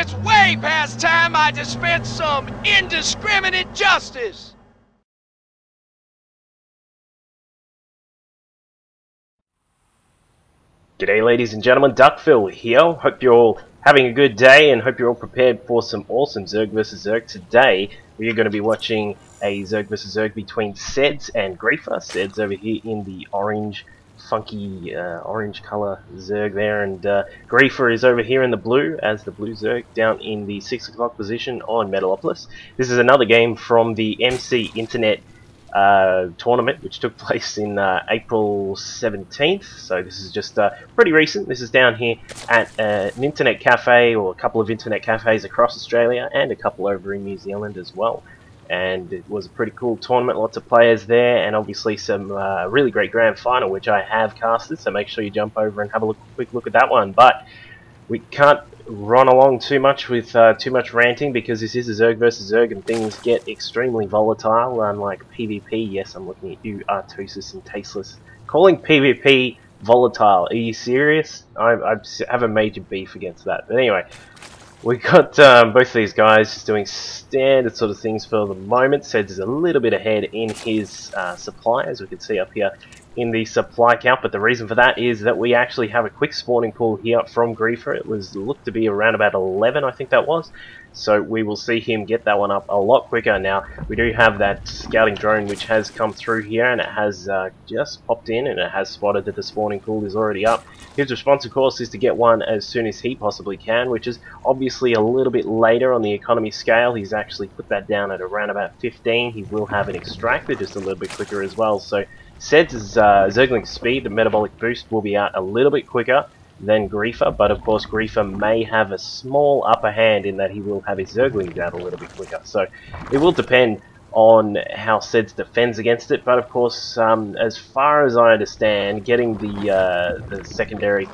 It's way past time I dispense some indiscriminate justice! G'day ladies and gentlemen, Duckville here. Hope you're all having a good day and hope you're all prepared for some awesome Zerg vs Zerg. Today we are going to be watching a Zerg vs Zerg between Sedz and Griefer. Sedz over here in the orange, funky orange colour Zerg there, and Griefer is over here in the blue as the blue Zerg down in the 6 o'clock position on Metalopolis. This is another game from the MC Internet tournament which took place in April 17th, so this is just pretty recent. This is down here at an internet cafe, or a couple of internet cafes across Australia and a couple over in New Zealand as well, and it was a pretty cool tournament, lots of players there, and obviously some really great grand final which I have casted, so make sure you jump over and have a quick look at that one. But we can't run along too much with too much ranting, because this is a Zerg versus Zerg and things get extremely volatile, unlike PvP. Yes, I'm looking at you, Artusis and Tasteless, calling PvP volatile. Are you serious? I have a major beef against that. But anyway, we got both of these guys just doing standard sort of things for the moment. Sedz is a little bit ahead in his supply, as we can see up here in the supply count, but the reason for that is that we actually have a quick spawning pool here from Griefer. It was looked to be around about 11, I think that was, so we will see him get that one up a lot quicker. Now we do have that scouting drone which has come through here, and it has just popped in and it has spotted that the spawning pool is already up. His response of course is to get one as soon as he possibly can, which is obviously a little bit later on the economy scale. He's actually put that down at around about 15. He will have an extractor just a little bit quicker as well, so Sedz's Zergling speed, the metabolic boost, will be out a little bit quicker than Griefer, but of course Griefer may have a small upper hand in that he will have his Zerglings out a little bit quicker. So it will depend on how Sedz defends against it, but of course, as far as I understand, getting the secondary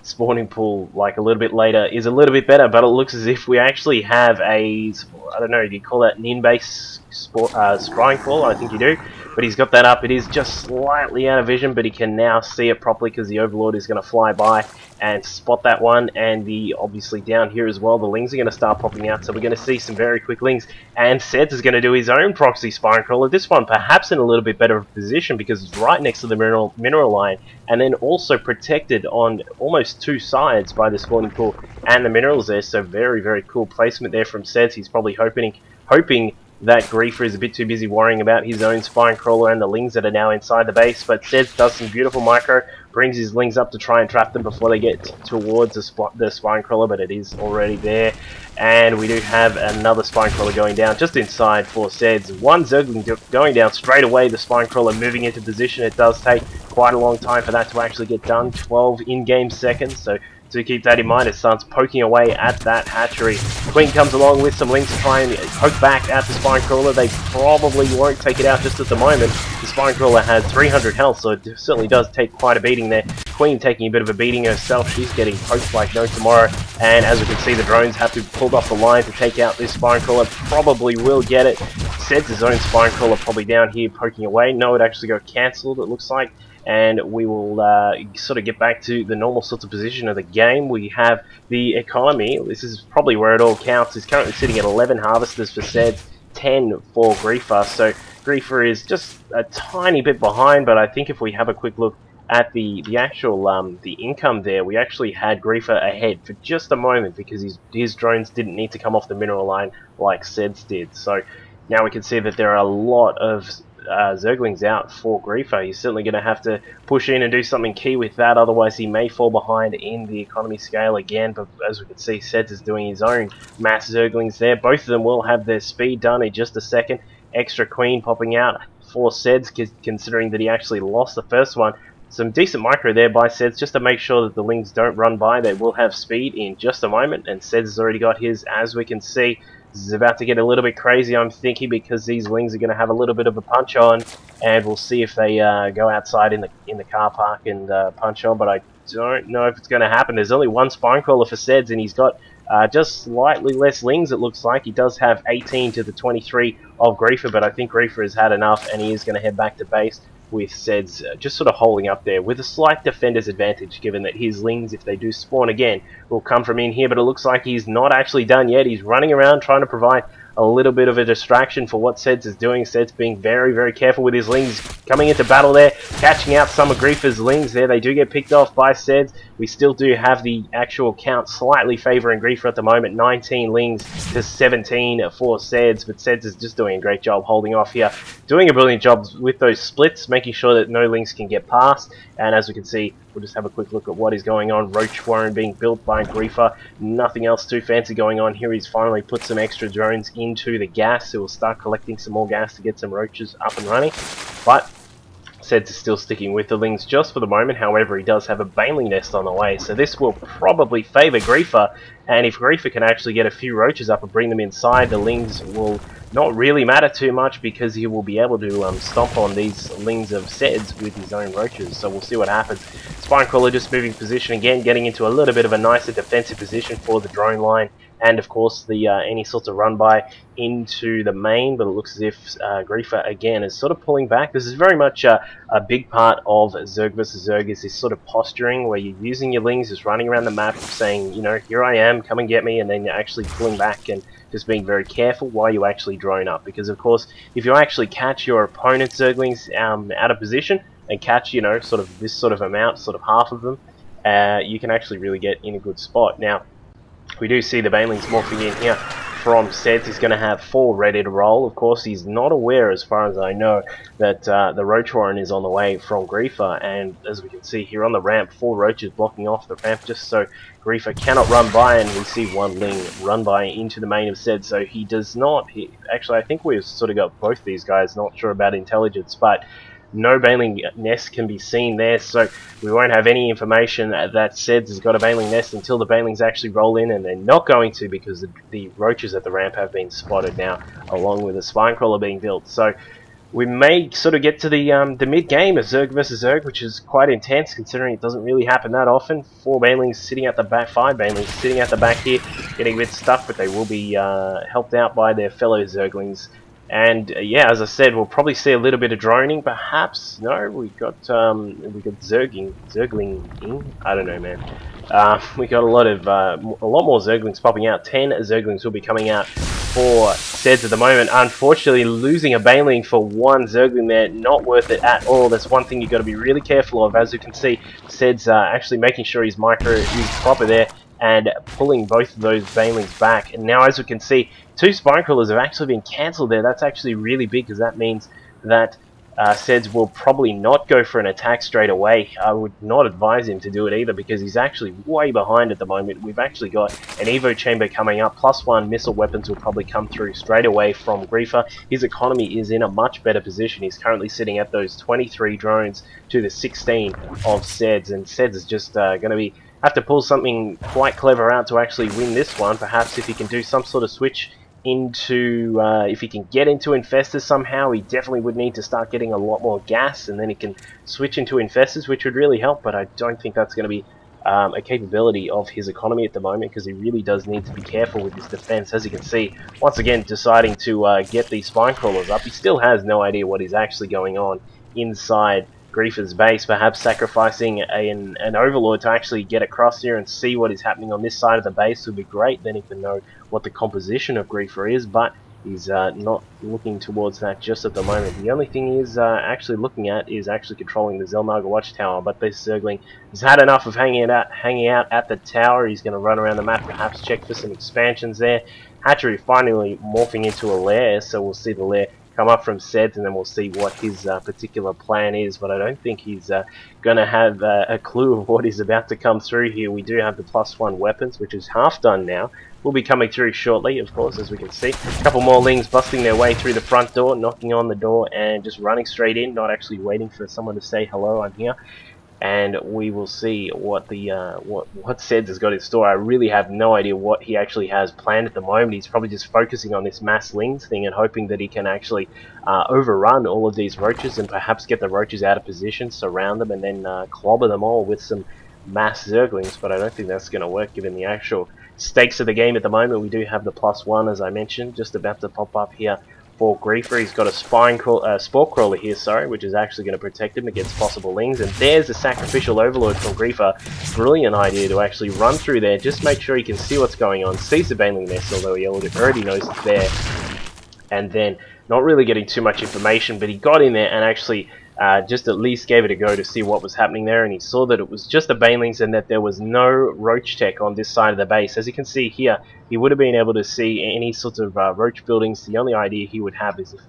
spawning pool like a little bit later is a little bit better, but it looks as if we actually have a, I don't know, do you call that an in-base scrying pool? I think you do. But he's got that up. It is just slightly out of vision, but he can now see it properly because the Overlord is going to fly by and spot that one. And the obviously down here as well, the Lings are going to start popping out, so we're going to see some very quick Lings. And Sedz is going to do his own proxy spine crawler. This one perhaps in a little bit better position because it's right next to the mineral line, and then also protected on almost two sides by the spawning pool and the minerals there. So very, very cool placement there from Sedz. He's probably hoping that Griefer is a bit too busy worrying about his own spine crawler and the Lings that are now inside the base, but Sedz does some beautiful micro, brings his Lings up to try and trap them before they get towards the spine crawler, but it is already there. And we do have another spine crawler going down just inside for Sedz. One Zergling going down straight away, the spine crawler moving into position. It does take quite a long time for that to actually get done, 12 in-game seconds, so to keep that in mind, it starts poking away at that hatchery. Queen comes along with some Lings to try and poke back at the spine crawler. They probably won't take it out just at the moment. The spine crawler has 300 health, so it certainly does take quite a beating there. Queen taking a bit of a beating herself. She's getting poked like no tomorrow, and as we can see, the drones have to be pulled off the line to take out this spine crawler. Probably will get it. Sedz's own spine crawler probably down here poking away. No, it actually got cancelled, it looks like. And we will sort of get back to the normal sorts of position of the game. We have the economy. This is probably where it all counts. It's currently sitting at 11 harvesters for Sedz, 10 for Griefer. So Griefer is just a tiny bit behind, but I think if we have a quick look at the actual the income there, we actually had Griefer ahead for just a moment because his drones didn't need to come off the mineral line like Sedz did. So now we can see that there are a lot of Zerglings out for Griefer. He's certainly going to have to push in and do something key with that, otherwise he may fall behind in the economy scale again. But as we can see, Sedz is doing his own mass Zerglings there. Both of them will have their speed done in just a second. Extra Queen popping out for Sedz, considering that he actually lost the first one. Some decent micro there by Sedz just to make sure that the Lings don't run by. They will have speed in just a moment, and Sedz has already got his, as we can see. This is about to get a little bit crazy, I'm thinking, because these Lings are going to have a little bit of a punch on, and we'll see if they go outside in the car park and punch on, but I don't know if it's going to happen. There's only one spine crawler for Sedz, and he's got just slightly less Lings, it looks like. He does have 18 to the 23 of Griefer, but I think Griefer has had enough, and he is going to head back to base. with Sedz just sort of holding up there with a slight defender's advantage, given that his lings, if they do spawn again, will come from in here. But it looks like he's not actually done yet. He's running around trying to provide a little bit of a distraction for what Sedz is doing. Sedz being very, very careful with his lings, coming into battle there, catching out some of Griefer's lings there. They do get picked off by Sedz. We still do have the actual count slightly favouring Griefer at the moment, 19 lings to 17 for Sedz, but Sedz is just doing a great job holding off here, doing a brilliant job with those splits, making sure that no lings can get past. And as we can see, we'll just have a quick look at what is going on. Roach Warren being built by Griefer, nothing else too fancy going on here. He's finally put some extra drones into the gas, so we'll start collecting some more gas to get some roaches up and running. But Sedz is still sticking with the lings just for the moment. However, he does have a baneling nest on the way, so this will probably favour Griefer. And if Griefer can actually get a few roaches up and bring them inside, the lings will not really matter too much, because he will be able to stomp on these lings of Sedz with his own roaches. So we'll see what happens. Spinecrawler just moving position again, getting into a little bit of a nicer defensive position for the drone line. And of course the any sorts of run by into the main, but it looks as if Griefer again is sort of pulling back. This is very much a big part of Zerg vs Zerg, is this sort of posturing where you're using your lings, just running around the map saying, you know, here I am, come and get me, and then you're actually pulling back and just being very careful while you actually drone up. Because of course, if you actually catch your opponent's Zerglings out of position and catch, you know, sort of this sort of amount, sort of half of them, you can actually really get in a good spot. Now, we do see the banelings morphing in here from Sedz. He's going to have 4 ready to roll. Of course, he's not aware, as far as I know, that the Roach Warren is on the way from Griefer. And as we can see here on the ramp, 4 roaches blocking off the ramp just so Griefer cannot run by. And we see 1 ling run by into the main of Sedz. So he does not... actually, I think we've sort of got both these guys. Not sure about intelligence, but no baneling nest can be seen there, so we won't have any information that Sedz has got a baneling nest until the banelings actually roll in, and they're not going to, because the roaches at the ramp have been spotted now, along with a spinecrawler being built. So we may sort of get to the mid-game of Zerg vs Zerg, which is quite intense considering it doesn't really happen that often. 4 banelings sitting at the back, 5 banelings sitting at the back here, getting a bit stuck, but they will be helped out by their fellow Zerglings. And yeah, as I said, we'll probably see a little bit of droning, perhaps. No, we got Zergling in. I don't know, man. We got a lot more Zerglings popping out. 10 Zerglings will be coming out for Sedz at the moment. Unfortunately, losing a baneling for 1 Zergling there, not worth it at all. That's one thing you've got to be really careful of. As you can see, Sedz actually making sure he's proper there, and pulling both of those banelings back. And now, as we can see, 2 spinecrawlers have actually been cancelled there. That's actually really big, because that means that Sedz will probably not go for an attack straight away. I would not advise him to do it either, because he's actually way behind at the moment. We've actually got an Evo chamber coming up, +1 missile weapons will probably come through straight away from Griefer. His economy is in a much better position. He's currently sitting at those 23 drones to the 16 of Sedz, and Sedz is just going to have to pull something quite clever out to actually win this one. Perhaps if he can do some sort of switch into, if he can get into Infestors somehow, he definitely would need to start getting a lot more gas, and then he can switch into Infestors, which would really help, but I don't think that's going to be a capability of his economy at the moment, because he really does need to be careful with his defense. As you can see, once again deciding to get these spinecrawlers up. He still has no idea what is actually going on inside Griefer's base, perhaps sacrificing an overlord to actually get across here and see what is happening on this side of the base would be great. Then he can know what the composition of Griefer is, but he's not looking towards that just at the moment. The only thing he's actually looking at is actually controlling the Zelnaga watchtower, but this Zergling has had enough of hanging out at the tower. He's going to run around the map, perhaps check for some expansions there. Hatchery finally morphing into a lair, so we'll see the lair come up from Sedz, and then we'll see what his particular plan is, but I don't think he's going to have a clue of what is about to come through here. We do have the +1 weapons, which is half done now. Will be coming through shortly, of course, as we can see. A couple more lings busting their way through the front door, knocking on the door, and just running straight in, not actually waiting for someone to say hello, I'm here. And we will see what the what Sedz has got in store. I really have no idea what he actually has planned at the moment. He's probably just focusing on this mass lings thing and hoping that he can actually overrun all of these roaches and perhaps get the roaches out of position, surround them, and then clobber them all with some mass Zerglings. But I don't think that's going to work given the actual stakes of the game at the moment. We do have the +1, as I mentioned, just about to pop up here for Griefer. He's got a spore crawler here, sorry, which is actually going to protect him against possible lings. And there's the sacrificial overlord from Griefer. Brilliant idea to actually run through there, just make sure he can see what's going on, sees the baneling nest, although he already knows it's there. And then, not really getting too much information, but he got in there and actually just at least gave it a go to see what was happening there, and he saw that it was just the banelings and that there was no roach tech on this side of the base. As you can see here, he would have been able to see any sort of roach buildings. The only idea he would have is if,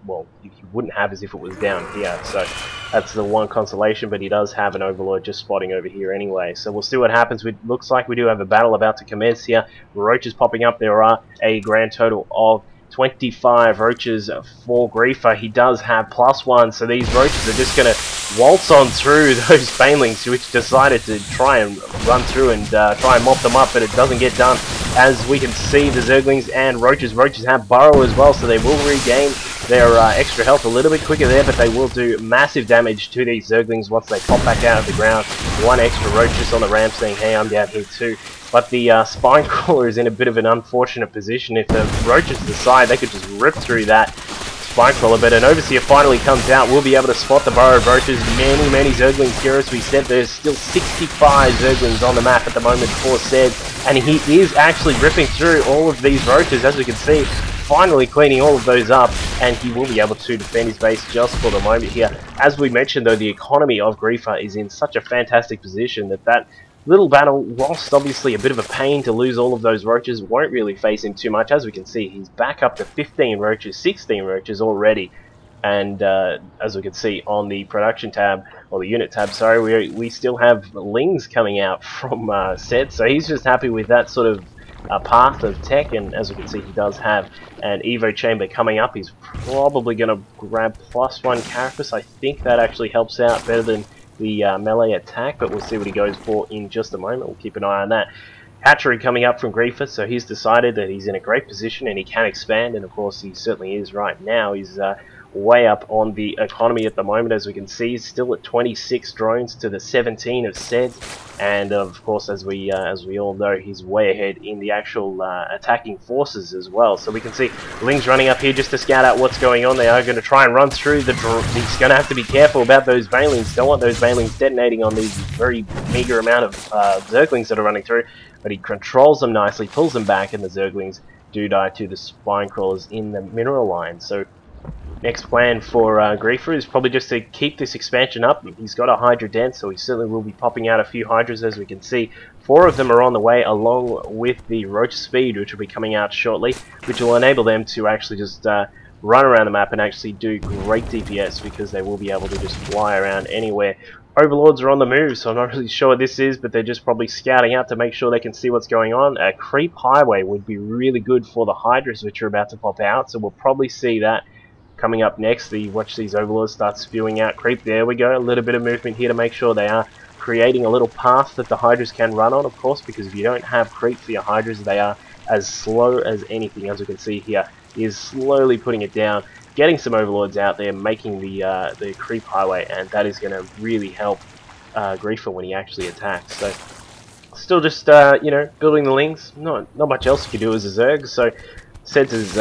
well, he wouldn't have is if it was down here, so that's the one consolation, but he does have an overlord just spotting over here anyway. So we'll see what happens. It looks like we do have a battle about to commence here. Roaches popping up. There are a grand total of 25 roaches for Griefer. He does have +1, so these roaches are just going to waltz on through those banelings, which decided to try and run through and try and mop them up, but it doesn't get done. As we can see, the Zerglings and roaches have burrow as well, so they will regain their extra health a little bit quicker there, but they will do massive damage to these Zerglings once they pop back out of the ground. One extra roach just on the ramp saying, hey, I'm down here too. But the spine crawler is in a bit of an unfortunate position. If the roaches decide, they could just rip through that spine crawler. But an overseer finally comes out. We'll be able to spot the burrowed roaches. Many Zerglings here. As we said, there's still 65 Zerglings on the map at the moment for Sedz, and he is actually ripping through all of these roaches, as we can see. Finally cleaning all of those up, and he will be able to defend his base just for the moment here. As we mentioned though, the economy of Griefer is in such a fantastic position that little battle, whilst obviously a bit of a pain to lose all of those roaches, won't really face him too much. As we can see, he's back up to 15 roaches, 16 roaches already. And as we can see on the production tab, or the unit tab, sorry, we still have lings coming out from Sedz, so he's just happy with that sort of path of tech. And as we can see, he does have an Evo chamber coming up. He's probably going to grab +1 Carapace. I think that actually helps out better than the melee attack, but we'll see what he goes for in just a moment. We'll keep an eye on that. Hatchery coming up from Griefer, so he's decided that he's in a great position and he can expand, and of course he certainly is right now. He's way up on the economy at the moment. As we can see, he's still at 26 drones to the 17 of Sedz, and of course, as we all know, he's way ahead in the actual attacking forces as well. So we can see Ling's running up here just to scout out what's going on. They are going to try and run through the he's going to have to be careful about those banelings. Don't want those banelings detonating on these very meager amount of Zerglings that are running through, but he controls them nicely, pulls them back, and the Zerglings do die to the spine crawlers in the mineral line. So next plan for Griefer is probably just to keep this expansion up. He's got a Hydra den, so he certainly will be popping out a few Hydras. As we can see, 4 of them are on the way, along with the Roach Speed, which will be coming out shortly, which will enable them to actually just run around the map and actually do great DPS, because they will be able to just fly around anywhere. Overlords are on the move, so I'm not really sure what this is, but they're just probably scouting out to make sure they can see what's going on. A creep highway would be really good for the Hydras, which are about to pop out, so we'll probably see that coming up next. Watch these Overlords start spewing out creep. There we go, a little bit of movement here to make sure they are creating a little path that the Hydras can run on, of course, because if you don't have creep for your Hydras, they are as slow as anything. As we can see here, he is slowly putting it down, getting some Overlords out there, making the creep highway, and that is going to really help Griefer when he actually attacks. So still just you know, building the lings. Not much else you can do as a Zerg. So Sedz is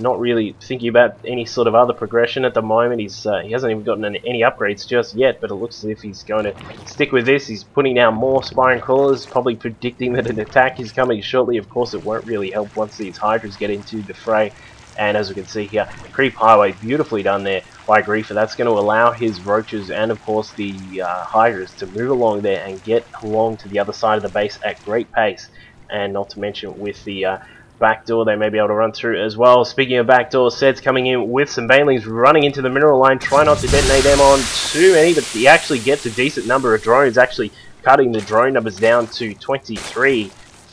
not really thinking about any sort of other progression at the moment. He hasn't even gotten any upgrades just yet, but it looks as if he's going to stick with this. He's putting down more spine crawlers, probably predicting that an attack is coming shortly. Of course, it won't really help once these Hydras get into the fray. And as we can see here, creep highway, beautifully done there by Griefer. That's going to allow his roaches and of course the Hydras to move along there and get along to the other side of the base at great pace. And not to mention with the backdoor, they may be able to run through as well. Speaking of backdoor, Sedz coming in with some banelings, running into the mineral line. Try not to detonate them on too many, but he actually gets a decent number of drones, actually cutting the drone numbers down to 23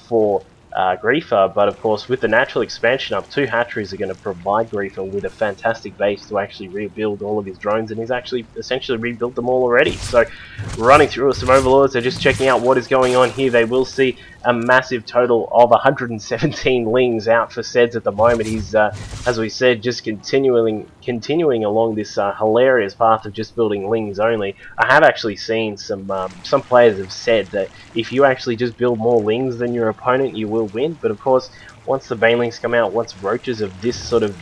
for Griefer. But of course, with the natural expansion up, 2 hatcheries are going to provide Griefer with a fantastic base to actually rebuild all of his drones, and he's actually essentially rebuilt them all already. So running through with some Overlords, they're just checking out what is going on here. They will see a massive total of 117 lings out for Sedz at the moment. He's, as we said, just continuing along this hilarious path of just building lings only. I have actually seen some players have said that if you actually just build more lings than your opponent, you will win. But of course, once the banelings come out, once roaches of this sort of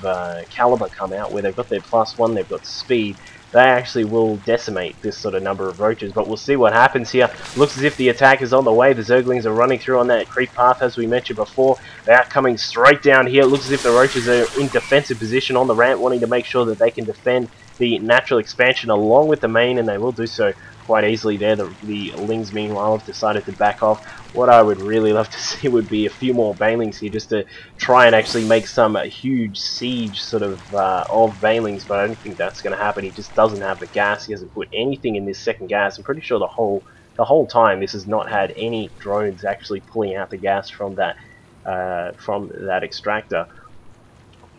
caliber come out, where they've got their +1, they've got speed, they actually will decimate this sort of number of roaches. But we'll see what happens here. Looks as if the attack is on the way. The Zerglings are running through on that creep path, as we mentioned before. They are coming straight down here. Looks as if the roaches are in defensive position on the ramp, wanting to make sure that they can defend the natural expansion along with the main, and they will do so quite easily there. The lings, meanwhile, have decided to back off. What I would really love to see would be a few more banelings here, just to try and actually make some huge siege sort of banelings, but I don't think that's going to happen. He just doesn't have the gas. He hasn't put anything in this second gas. I'm pretty sure the whole time this has not had any drones actually pulling out the gas from that extractor.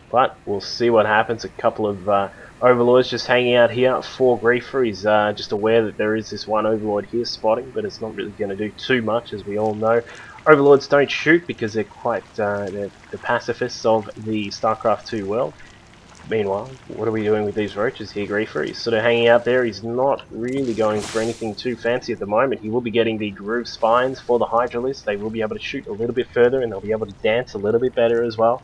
But we'll see what happens. A couple of Overlords just hanging out here for Griefer. He's just aware that there is this one Overlord here spotting, but it's not really going to do too much, as we all know. Overlords don't shoot because they're quite they're the pacifists of the StarCraft 2 world. Meanwhile, what are we doing with these roaches here, Griefer? He's sort of hanging out there. He's not really going for anything too fancy at the moment. He will be getting the groove spines for the Hydralisks. They will be able to shoot a little bit further, and they'll be able to dance a little bit better as well.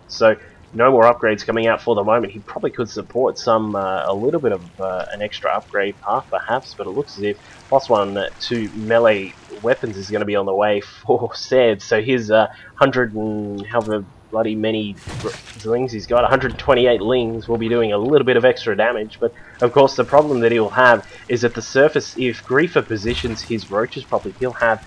So no more upgrades coming out for the moment. He probably could support some a little bit of an extra upgrade path perhaps, but it looks as if +1 to melee weapons is going to be on the way for Sedz. So his 100 and however bloody many lings he's got, 128 lings, will be doing a little bit of extra damage. But of course the problem that he'll have is at the surface. If Griefer positions his roaches properly, he'll have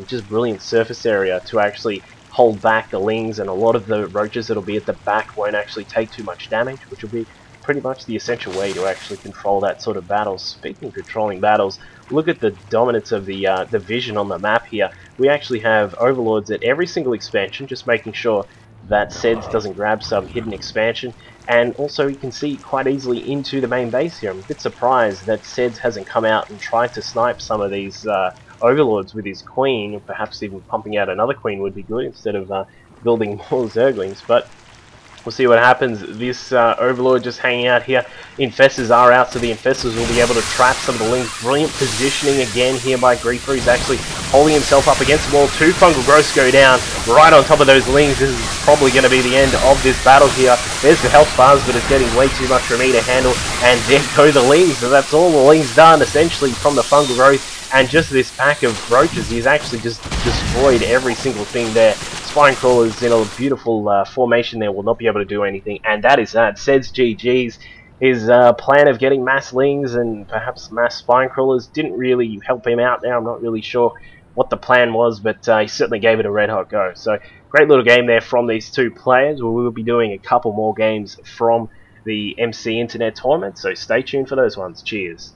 just brilliant surface area to actually hold back the lings, and a lot of the roaches that'll be at the back won't actually take too much damage, which will be pretty much the essential way to actually control that sort of battle. Speaking of controlling battles, look at the dominance of the vision on the map here. We actually have Overlords at every single expansion, just making sure that Sedz doesn't grab some hidden expansion, and also you can see quite easily into the main base here. I'm a bit surprised that Sedz hasn't come out and tried to snipe some of these Overlords with his queen. Perhaps even pumping out another queen would be good instead of building more Zerglings, but we'll see what happens. This Overlord just hanging out here. Infestors are out, so the Infestors will be able to trap some of the lings. Brilliant positioning again here by Griefer. He's actually holding himself up against the wall. 2 fungal growths go down right on top of those lings. This is probably going to be the end of this battle here. There's the health bars, but it's getting way too much for me to handle. And there go the lings. So that's all the lings done, essentially, from the fungal growth. And just this pack of roaches, he's actually just destroyed every single thing there. Spine crawlers in a beautiful formation there will not be able to do anything, and that is that. Sedz GG's. His plan of getting mass lings and perhaps mass spine crawlers didn't really help him out there. I'm not really sure what the plan was, but he certainly gave it a red hot go. So great little game there from these two players. We will be doing a couple more games from the MC Internet Tournament, so stay tuned for those ones. Cheers.